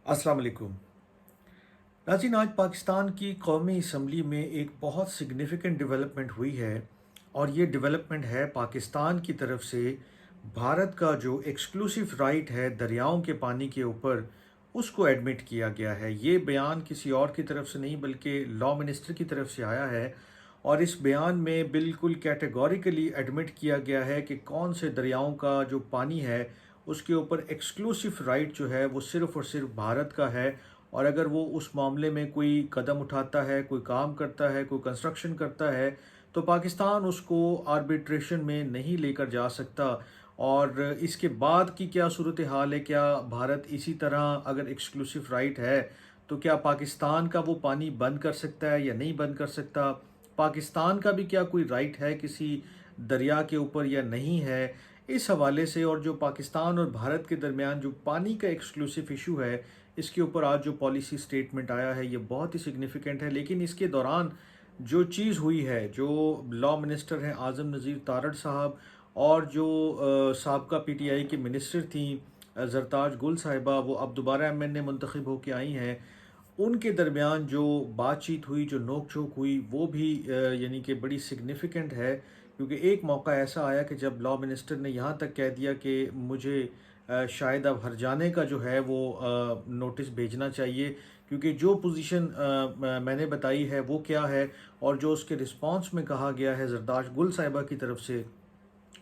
अस्सलाम वालेकुम नाज़रीन। आज पाकिस्तान की कौमी असम्बली में एक बहुत सिग्निफिकेंट डेवलपमेंट हुई है और ये डेवलपमेंट है पाकिस्तान की तरफ से भारत का जो एक्सक्लूसिव राइट है दरियाओं के पानी के ऊपर उसको एडमिट किया गया है। ये बयान किसी और की तरफ से नहीं बल्कि लॉ मिनिस्टर की तरफ से आया है और इस बयान में बिल्कुल कैटेगोरिकली एडमिट किया गया है कि कौन से दरियाओं का जो पानी है उसके ऊपर एक्सक्लूसिव राइट जो है वो सिर्फ़ और सिर्फ भारत का है। और अगर वो उस मामले में कोई कदम उठाता है, कोई काम करता है, कोई कंस्ट्रक्शन करता है, तो पाकिस्तान उसको आर्बिट्रेशन में नहीं लेकर जा सकता। और इसके बाद की क्या सूरत हाल है, क्या भारत इसी तरह अगर एक्सक्लूसिव राइट है, तो क्या पाकिस्तान का वो पानी बंद कर सकता है या नहीं बंद कर सकता? पाकिस्तान का भी क्या कोई राइट है किसी दरिया के ऊपर या नहीं है? इस हवाले से और जो पाकिस्तान और भारत के दरमियान जो पानी का एक्सक्लूसिव इशू है, इसके ऊपर आज जो पॉलिसी स्टेटमेंट आया है ये बहुत ही सिग्निफिकेंट है। लेकिन इसके दौरान जो चीज़ हुई है, जो लॉ मिनिस्टर हैं आज़म नज़ीर तारड़ साहब और जो साबका पीटीआई की मिनिस्टर थी ज़रताज गुल साहिबा, वो अब दोबारा एमएनए मुंतखब होकर आई हैं, उनके दरमियान जो बातचीत हुई, जो नोक-झोंक हुई, वो भी यानी कि बड़ी सिग्निफिकेंट है। क्योंकि एक मौका ऐसा आया कि जब लॉ मिनिस्टर ने यहाँ तक कह दिया कि मुझे शायद अब हरजाने का जो है वो नोटिस भेजना चाहिए, क्योंकि जो पोजीशन मैंने बताई है वो क्या है और जो उसके रिस्पॉन्स में कहा गया है ज़रदाश गुल साहिबा की तरफ से,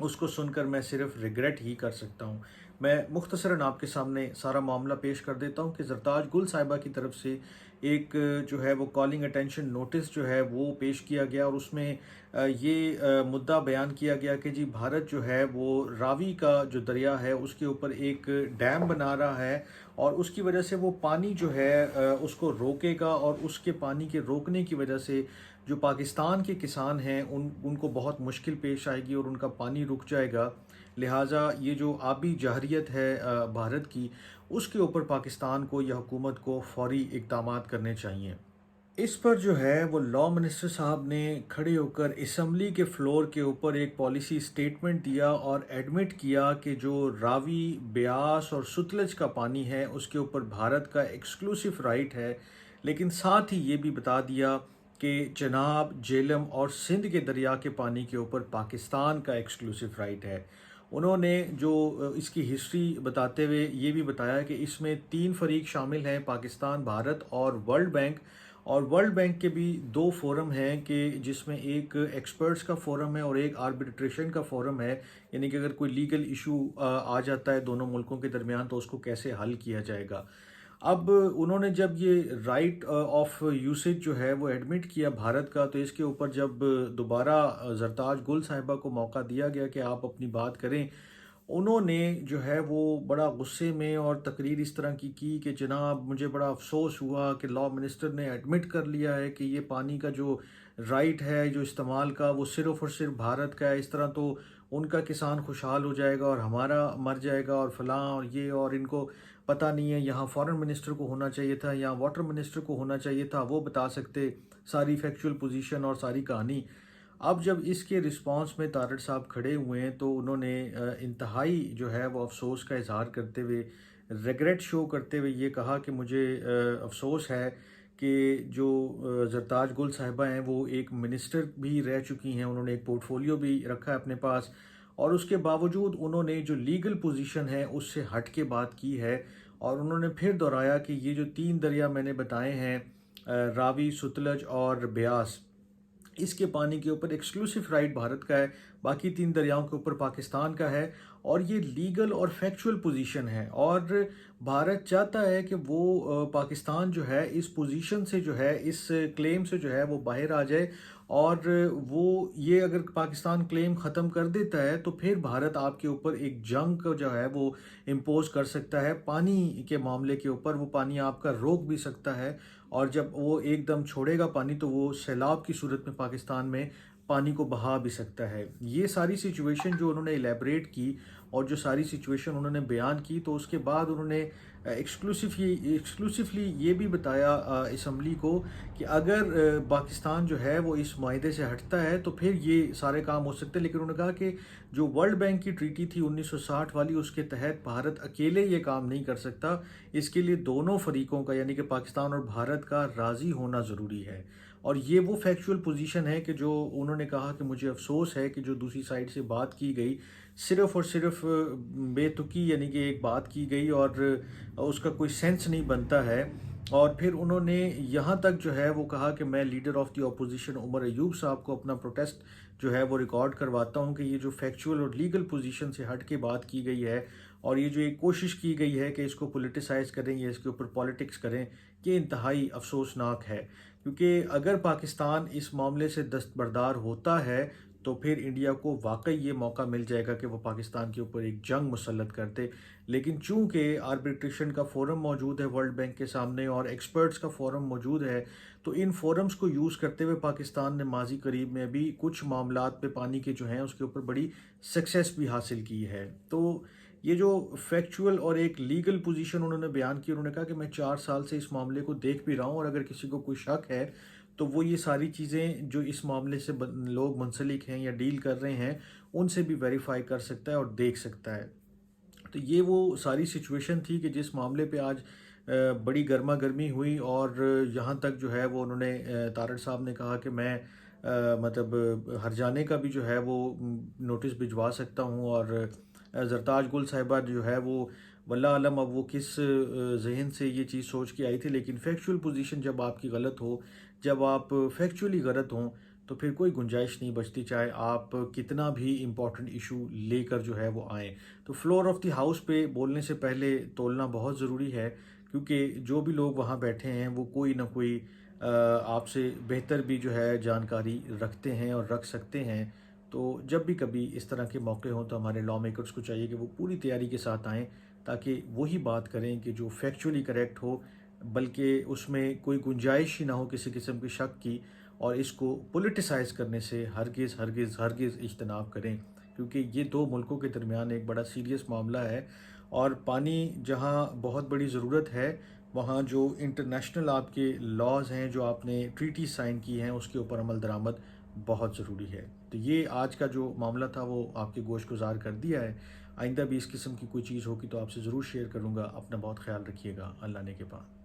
उसको सुनकर मैं सिर्फ रिग्रेट ही कर सकता हूँ। मैं मुख्तसरन आपके सामने सारा मामला पेश कर देता हूँ कि ज़रताज गुल साहिबा की तरफ से एक जो है वो कॉलिंग अटेंशन नोटिस जो है वो पेश किया गया और उसमें ये मुद्दा बयान किया गया कि जी भारत जो है वो रावी का जो दरिया है उसके ऊपर एक डैम बना रहा है और उसकी वजह से वो पानी जो है उसको रोकेगा और उसके पानी के रोकने की वजह से जो पाकिस्तान के किसान हैं उनको बहुत मुश्किल पेश आएगी और उनका पानी रुक जाएगा। लिहाजा ये जो आबी जहरियत है भारत की, उसके ऊपर पाकिस्तान को या हुकूमत को फ़ौरी इक़दामात करने चाहिए। इस पर जो है वो लॉ मिनिस्टर साहब ने खड़े होकर असम्बली के फ्लोर के ऊपर एक पॉलिसी स्टेटमेंट दिया और एडमिट किया कि जो रावी, ब्यास और सतलज का पानी है उसके ऊपर भारत का एक्सक्लूसिव राइट है। लेकिन साथ ही ये भी बता दिया कि चनाब, झेलम और सिंध के दरिया के पानी के ऊपर पाकिस्तान का एक्सक्लूसिव राइट है। उन्होंने जो इसकी हिस्ट्री बताते हुए ये भी बताया कि इसमें 3 फ़रीक शामिल हैं, पाकिस्तान, भारत और वर्ल्ड बैंक। और वर्ल्ड बैंक के भी 2 फोरम हैं कि जिसमें एक एक्सपर्ट्स का फोरम है और एक आर्बिट्रेशन का फोरम है। यानी कि अगर कोई लीगल इशू आ जाता है दोनों मुल्कों के दरमियान तो उसको कैसे हल किया जाएगा। अब उन्होंने जब ये राइट ऑफ यूसेज जो है वो एडमिट किया भारत का, तो इसके ऊपर जब दोबारा ज़रताज गुल साहिबा को मौका दिया गया कि आप अपनी बात करें, उन्होंने जो है वो बड़ा गुस्से में और तकरीर इस तरह की कि जनाब मुझे बड़ा अफ़सोस हुआ कि लॉ मिनिस्टर ने एडमिट कर लिया है कि ये पानी का जो राइट है जो इस्तेमाल का वो सिर्फ़ और सिर्फ भारत का है। इस तरह तो उनका किसान खुशहाल हो जाएगा और हमारा मर जाएगा और फलां और ये, और इनको पता नहीं है यहाँ फॉरेन मिनिस्टर को होना चाहिए था, यहाँ वाटर मिनिस्टर को होना चाहिए था, वो बता सकते सारी फैक्चुअल पोजीशन और सारी कहानी। अब जब इसके रिस्पांस में तारड़ साहब खड़े हुए हैं तो उन्होंने इंतहाई जो है वो अफसोस का इजहार करते हुए, रिग्रेट शो करते हुए ये कहा कि मुझे अफसोस है कि जो ज़रताज गुल साहिबा हैं वो एक मिनिस्टर भी रह चुकी हैं, उन्होंने एक पोर्टफोलियो भी रखा है अपने पास और उसके बावजूद उन्होंने जो लीगल पोजीशन है उससे हट के बात की है। और उन्होंने फिर दोहराया कि ये जो 3 दरिया मैंने बताए हैं रावी, सतलज और ब्यास, इसके पानी के ऊपर एक्सक्लूसिव राइट भारत का है, बाकी 3 दरियाओं के ऊपर पाकिस्तान का है और ये लीगल और फैक्चुअल पोजीशन है। और भारत चाहता है कि वो पाकिस्तान जो है इस पोजीशन से जो है, इस क्लेम से जो है वो बाहर आ जाए और वो ये अगर पाकिस्तान क्लेम ख़त्म कर देता है तो फिर भारत आपके ऊपर एक जंग को जो है वो इम्पोज़ कर सकता है पानी के मामले के ऊपर, वो पानी आपका रोक भी सकता है और जब वो एकदम छोड़ेगा पानी तो वो सैलाब की सूरत में पाकिस्तान में पानी को बहा भी सकता है। ये सारी सिचुएशन जो उन्होंने इलेबरेट की और जो सारी सिचुएशन उन्होंने बयान की, तो उसके बाद उन्होंने एक्सक्लूसिवली ये भी बताया असम्बली को कि अगर पाकिस्तान जो है वो इस माहदे से हटता है तो फिर ये सारे काम हो सकते हैं। लेकिन उन्होंने कहा कि जो वर्ल्ड बैंक की ट्रीटी थी 1960 वाली, उसके तहत भारत अकेले ये काम नहीं कर सकता। इसके लिए दोनों फरीकों का, यानी कि पाकिस्तान और भारत का राज़ी होना ज़रूरी है। और ये वो फैक्चुअल पोजीशन है कि जो उन्होंने कहा कि मुझे अफसोस है कि जो दूसरी साइड से बात की गई सिर्फ़ और सिर्फ बेतुकी, यानी कि एक बात की गई और उसका कोई सेंस नहीं बनता है। और फिर उन्होंने यहाँ तक जो है वो कहा कि मैं leader of the opposition Omar Ayub साहब को अपना प्रोटेस्ट जो है वो रिकॉर्ड करवाता हूँ कि ये जो फैक्चुअल और लीगल पोजीशन से हट के बात की गई है और ये जो एक कोशिश की गई है कि इसको पॉलिटिसाइज करें या इसके ऊपर पॉलिटिक्स करें, ये इंतहाई अफसोसनाक है। क्योंकि अगर पाकिस्तान इस मामले से दस्तबरदार होता है तो फिर इंडिया को वाकई ये मौका मिल जाएगा कि वो पाकिस्तान के ऊपर एक जंग मुसल्लत करते। लेकिन चूंकि आर्बिट्रेशन का फोरम मौजूद है वर्ल्ड बैंक के सामने और एक्सपर्ट्स का फोरम मौजूद है, तो इन फोरम्स को यूज़ करते हुए पाकिस्तान ने माजी करीब में भी कुछ मामलात पे पानी के जो हैं उसके ऊपर बड़ी सक्सेस भी हासिल की है। तो ये जो फैक्चुअल और एक लीगल पोजीशन उन्होंने बयान की, उन्होंने कहा कि मैं 4 साल से इस मामले को देख भी रहा हूँ और अगर किसी को कोई शक है तो वो ये सारी चीज़ें जो इस मामले से लोग मुंसलिक हैं या डील कर रहे हैं उनसे भी वेरीफाई कर सकता है और देख सकता है। तो ये वो सारी सिचुएशन थी कि जिस मामले पे आज बड़ी गर्मा गर्मी हुई और यहाँ तक जो है वो उन्होंने तारड़ साहब ने कहा कि मैं मतलब हरजाने का भी जो है वो नोटिस भिजवा सकता हूँ। और जरताज गुल साहिबा जो है वो वल्लाह आलम अब वो किस जहन से ये चीज़ सोच के आई थी। लेकिन फैक्चुअल पोजीशन जब आपकी गलत हो, जब आप फैक्चुअली गलत हों, तो फिर कोई गुंजाइश नहीं बचती, चाहे आप कितना भी इम्पोर्टेंट इशू लेकर जो है वो आएँ। तो फ्लोर ऑफ द हाउस पे बोलने से पहले तोलना बहुत ज़रूरी है, क्योंकि जो भी लोग वहाँ बैठे हैं वो कोई ना कोई आपसे बेहतर भी जो है जानकारी रखते हैं और रख सकते हैं। तो जब भी कभी इस तरह के मौके हों तो हमारे लॉ मेकर्स को चाहिए कि वो पूरी तैयारी के साथ आएँ, ताकि वही बात करें कि जो फैक्चुअली करेक्ट हो, बल्कि उसमें कोई गुंजाइश ही ना हो किसी किस्म की शक की। और इसको पॉलिटिसाइज़ करने से हरगिज़ हरगिज़ हरगिज़ इज्तनाब करें, क्योंकि ये दो मुल्कों के दरमियान एक बड़ा सीरियस मामला है। और पानी जहाँ बहुत बड़ी ज़रूरत है, वहाँ जो इंटरनेशनल आपके लॉज़ हैं, जो आपने ट्रीटी साइन की हैं, उसके ऊपर अमल दरामद बहुत ज़रूरी है। तो ये आज का जो मामला था वो आपके गोश गुजार कर दिया है। आइंदा भी इस किस्म की कोई चीज़ होगी तो आपसे ज़रूर शेयर करूँगा। अपना बहुत ख्याल रखिएगा। अल्लाह ने के बाद।